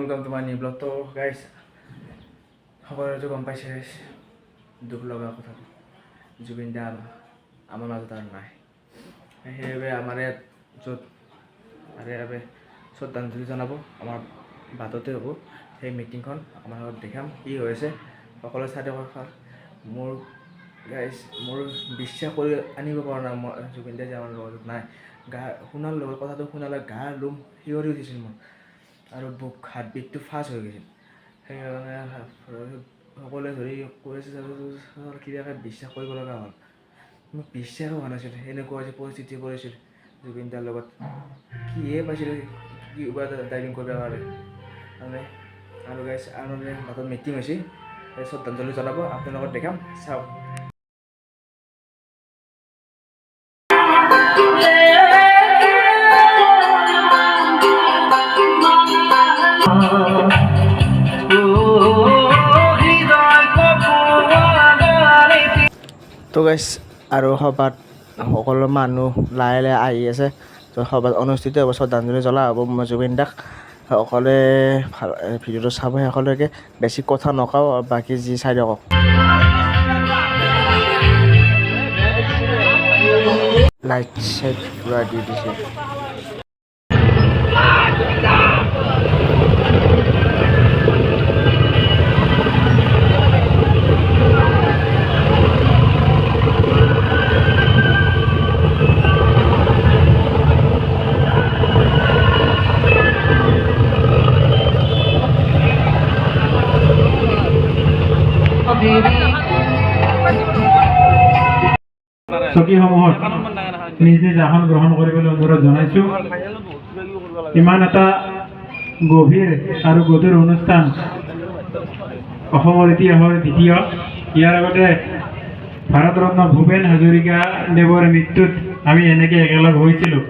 welcome to my new vlog. তো guys সকলোতো গম পাইছে দুখ লগা কথা জুবিন দা আমাৰ মাজত আৰু নাই সেইবাবে আমাৰ ইয়াত শ্ৰদ্ধাঞ্জলি জনাব আমাৰ বাটতে হ'ব সেই মিটিংখন আমাৰ লগত দেখাম কি হৈছে সকলো চাই থকা মোৰ গাইজ মোৰ বিশ্বাস কৰি আনিব পৰা নাই মই জুবিন দা যে আমাৰ লগত নাই গা শুনাৰ লগত কথাটো শুনালে গা লোম শিয়ৰি উঠিছিল মোৰ আৰু বুক হাত বিটটো ফাষ্ট হৈ গৈছিল সেইকাৰণে সকলোৱে ধৰি কৈ আছে কিবাকে বিশ্বাস কৰিব লগা হ'ল মোক বিশ্বাস হোৱা নাছিল এনেকুৱা যে পৰিস্থিতি পৰিছিল জুবিন দাৰ লগত কিহে পাইছিল কিবা ড্ৰাইভিং কৰিব পাৰে মানে আৰু গাইজ আৰু বাটত মিটিং হৈছে শ্ৰদ্ধাঞ্জলি জনাব আপোনালোকক দেখাম চাওক তো গাইজ আৰু সভাত সকলো মানুহ লাহে লাহে আহি আছে তো সভাত অনুষ্ঠিত হ'ব শ্ৰদ্ধাঞ্জলি জ্বলা হ'ব জুবিন দাক সকলোৱে ভিডিঅ'টো চাব সকলোকে বেছি কথা নকওঁ বাকী যি চাই দিয়ক লাইট চাইট পূৰা দি দিছে চকীসমূহত নিজ নিজ আসন গ্ৰহণ কৰিবলৈ অনুৰোধ জনাইছোঁ ইমান এটা গভীৰ আৰু গধুৰ অনুষ্ঠান অসমৰ ইতিহাসৰ দ্বিতীয় ইয়াৰ আগতে ভাৰত ৰত্ন ভূপেন হাজৰিকা দেৱৰ মৃত্যুত আমি এনেকৈ একেলগ হৈছিলোঁ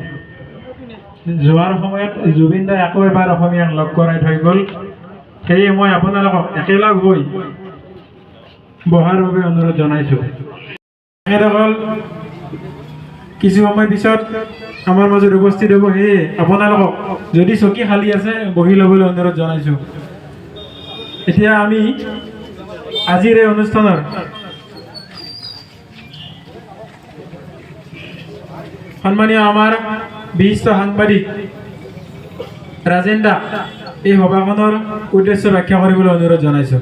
যোৱাৰ সময়ত জুবিন দাই আকৌ এবাৰ অসমীয়াক লগ কৰাই থৈ গ'ল সেয়ে মই আপোনালোকক একেলগ হৈ বহাৰ বাবে অনুৰোধ জনাইছোঁ তেখেতসকল কিছু সময় পিছত আমাৰ মাজত উপস্থিত হ'ব সেয়ে আপোনালোকক যদি চকী খালী আছে বহি ল'বলৈ অনুৰোধ জনাইছোঁ এতিয়া আমি আজিৰ এই অনুষ্ঠানৰ সন্মানীয় আমাৰ বিশিষ্ট সাংবাদিক ৰাজেন দা এই সভাখনৰ উদ্দেশ্য ব্যাখ্যা কৰিবলৈ অনুৰোধ জনাইছোঁ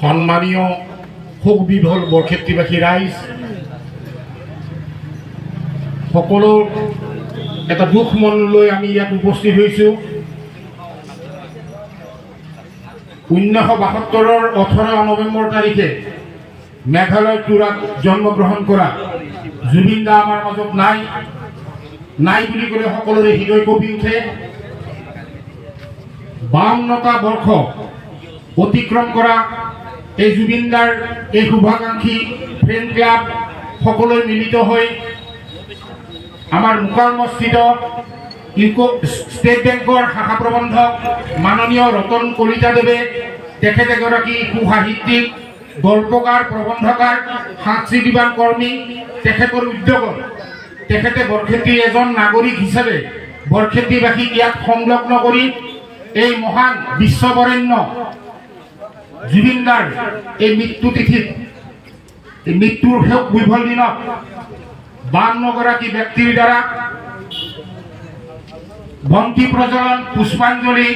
সন্মানীয় শোকবিহল বৰক্ষেত্ৰীবাসী ৰাইজ সকলো এটা দুখ মন লৈ আমি ইয়াত উপস্থিত হৈছোঁ 1972 18 নৱেম্বৰ তাৰিখে মেঘালয় তুৰাত জন্মগ্ৰহণ কৰা জুবিন দা আমাৰ মাজত নাই বুলি ক'লে সকলোৰে হৃদয় কঁপি উঠে 52টা বৰ্ষ অতিক্ৰম কৰা এই জুবিন দাৰ এই শুভাকাংক্ষী ফ্ৰেণ্ড ক্লাব সকলোৱে মিলিত হৈ আমাৰ মুকালমস্থিত ষ্টেট বেংকৰ শাখা প্ৰবন্ধক মাননীয় ৰতন কলিতাদেৱে তেখেত এগৰাকী সুসাহিত্যিক গল্পকাৰ প্ৰবন্ধকাৰ সাংস্কৃতিবান কৰ্মী তেখেতৰ উদ্যোগত তেখেতে বৰক্ষেত্ৰীৰ এজন নাগৰিক হিচাপে বৰক্ষেত্ৰীবাসীক ইয়াত সংলগ্ন কৰি এই মহান বিশ্ববৰেণ্য জুবিন দাৰ এই মৃত্যু তিথিত এই মৃত্যুৰ শোক বিভল দিনত 52গৰাকী ব্যক্তিৰ দ্বাৰা বন্তি প্ৰজ্বলন পুষ্পাঞ্জলি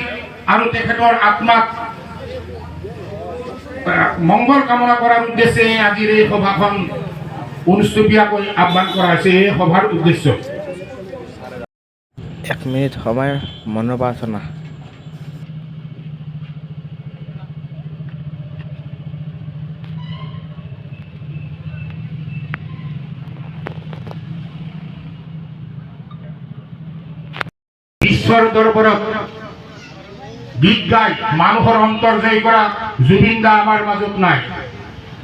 আৰু তেখেতৰ আত্মাক মংগল কামনা কৰাৰ উদ্দেশ্যে আজিৰ এই সভাখন অনুষ্ঠিতভাৱে আহ্বান কৰা হৈছে এই সভাৰ উদ্দেশ্য 1 মিনিট সময় মনৰ প্ৰাৰ্থনা ঈশ্বৰৰ দৰবাৰত গীত গাই মানুহৰ অন্তৰ জয় কৰা জুবিন দা আমাৰ মাজত নাই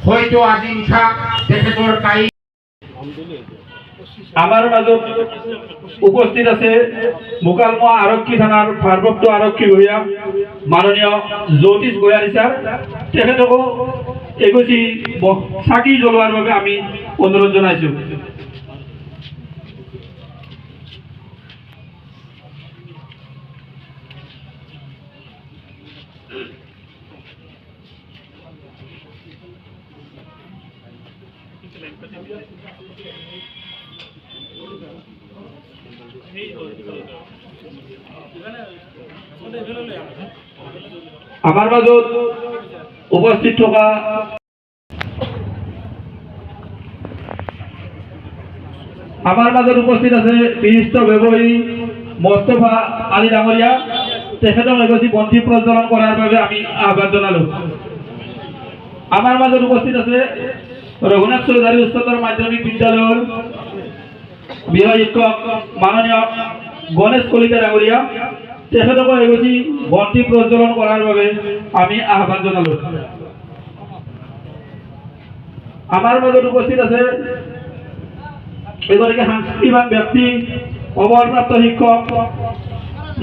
হয়তো আজি নিশা তেখেতৰ কাই আমাৰ মাজত উপস্থিত আছে মুকালমুৱা আৰক্ষী থানাৰ ভাৰপ্ৰাপ্ত আৰক্ষী বিষয়া মাননীয় জ্যোতিষ গোয়াৰী ছাৰ তেখেতকো এগছি চাকি জ্বলোৱাৰ বাবে আমি অনুৰোধ জনাইছোঁ আমাৰ মাজত উপস্থিত থকা আছে বিশিষ্ট ব্যৱসায়ী মোস্তফা আলী ডাঙৰীয়া, তেখেতক এগছি বন্তি প্ৰজ্বলন কৰাৰ বাবে আমি আহ্বান জনালো। আমাৰ মাজত উপস্থিত আছে ৰঘুনাথ চৌধুৰী উচ্চতৰ মাধ্যমিক বিদ্যালয়ৰ বিষয় শিক্ষক মাননীয় গণেশ কলিতা ডাঙৰীয়া, তেখেতকো এগছি বন্তি প্ৰজ্বলন কৰাৰ বাবে আমি আহ্বান জনালো। আমাৰ মাজত উপস্থিত আছে এগৰাকী সাংস্কৃতিক ব্যক্তি অৱসৰপ্ৰাপ্ত শিক্ষক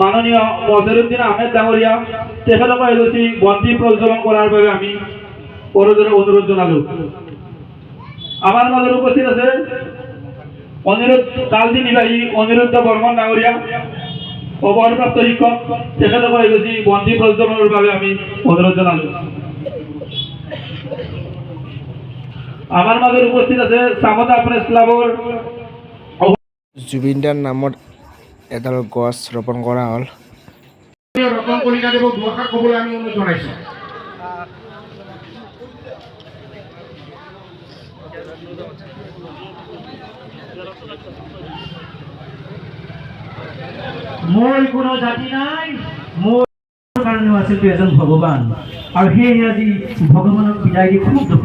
মাননীয় মজহাৰুদ্দিন আহমেদ ডাঙৰীয়া, তেখেতকো এগছি বন্তি প্ৰজ্বলন কৰাৰ বাবে আমি পৰদৰে অনুৰোধ জনালো। আমাৰ মাজত উপস্থিত আছে কালজি নিবাসী অনিৰুদ্ধ বৰ্মন ডাঙৰীয়া, অৱসৰপ্ৰাপ্ত শিক্ষক, তেখেতকো এগছি বন্তি প্ৰজ্বলনৰ বাবে আমি অনুৰোধ জনালো। আমাৰ মাজত উপস্থিত আছে চামতা প্ৰেছ ক্লাবৰ জুবিনদাৰ নামত এডাল গছ ৰোপণ কৰা হ'ল। ৰতন কলিতাদেৱক দুআষাৰ ক'বলৈ আমি অনুৰোধ জনাইছোঁ। মোৰ কোনো জাতি নাই, মোৰ কাৰণেও আছিল এজন ভগৱান, আৰু সেয়ে আজি ভগৱানক বিদায় দি খুব দুখ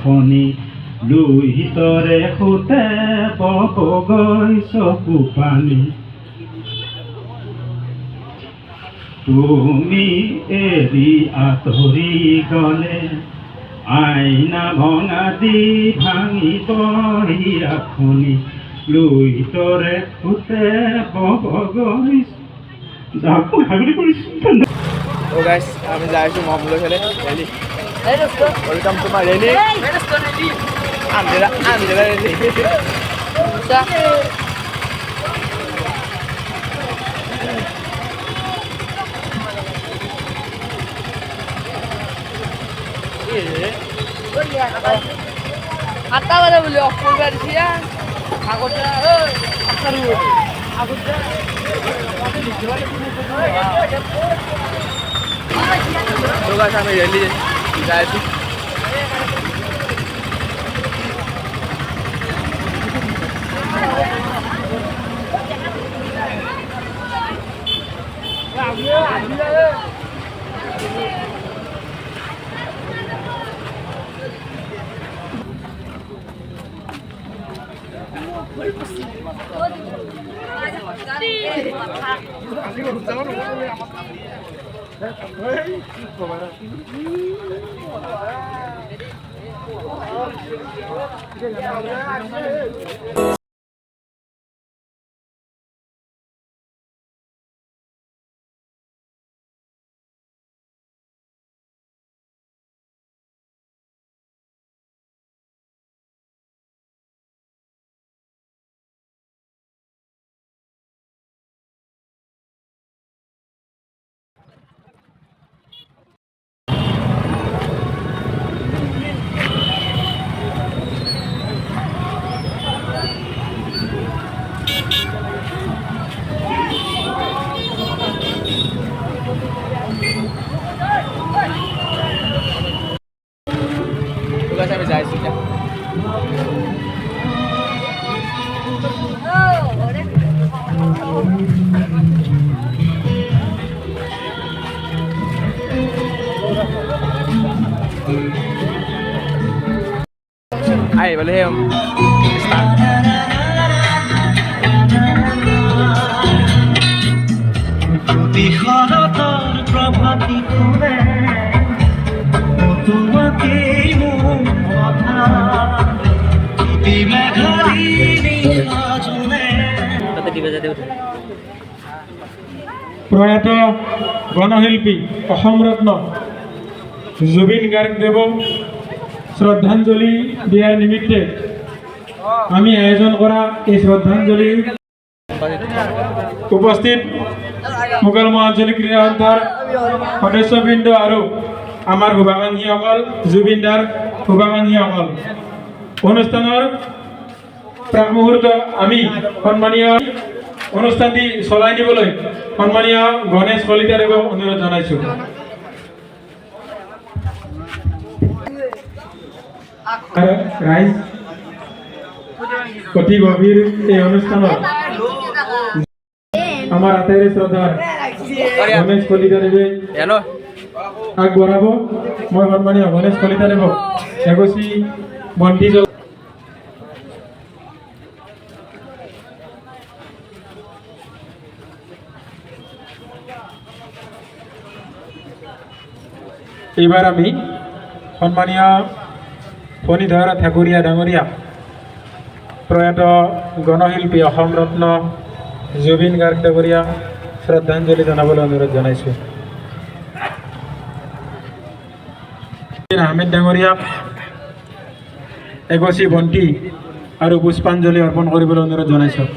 খনি লুহিতৰে সুতে বগৈ চকু পানী, তুমি এৰি আঁতৰি গলে আইনা ভঙা দি ভাঙিব খনি লুহিতৰে সুতে বগৈ হাগুৰি কৰিছোঁ। তো গাইজ আমি যাই আছোঁ মহম্মদৰ ফালে rally. Welcome to my rally আন্দেরা রেলি। আটটা বাজে বলে অফ করবে আসছি আগরটা আগরটা তো গাইজ আমি রেলি যাই আছোঁ। আমি যাই আছোঁ এতিয়া। আই বলে প্রভাতী করে তোমাকে প্রয়াত গণশিল্পী অসম ৰত্ন জুবিন গাৰ্গদেৱক শ্ৰদ্ধাঞ্জলি দিয়াৰ নিমিত্তে আমি আয়োজন কৰা এই শ্ৰদ্ধাঞ্জলি উপস্থিত মোগল মহাঞ্চলিক ক্ৰীড়া সন্থাৰ সদস্যবৃন্দ আৰু আমাৰ শুভাকাংক্ষীসকল, জুবিনদাৰ শুভাকাংক্ষীসকল, অনুষ্ঠানৰ প্ৰাক মুহূৰ্ত আমি সন্মানীয় অনুষ্ঠানটি চলাই নিবলৈ সন্মানীয় গণেশ কলিতাদেৱক অনুৰোধ জনাইছোঁ। ৰাইজ অতি গভীৰ এই অনুষ্ঠানত আমাৰ আটাইৰে শ্ৰদ্ধাৰ গণেশ কলিতাদেৱে আগবঢ়াব। মই সন্মানীয় গণেশ কলিতাদেৱক এগছি বন্তি এইবাৰ আমি সন্মানীয় ফণীধৰ ঠাকুৰীয়া ডাঙৰীয়াক প্ৰয়াত গণশিল্পী অসম ৰত্ন জুবিন গাৰ্গ ডাঙৰীয়াক শ্ৰদ্ধাঞ্জলি জনাবলৈ অনুৰোধ জনাইছোঁ। আহমেদ ডাঙৰীয়াক এগছি বন্তি আৰু পুষ্পাঞ্জলি অৰ্পণ কৰিবলৈ অনুৰোধ জনাইছোঁ।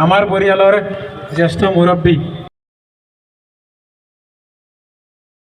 আমাৰ পৰিয়ালৰ জ্যেষ্ঠ মুৰব্বী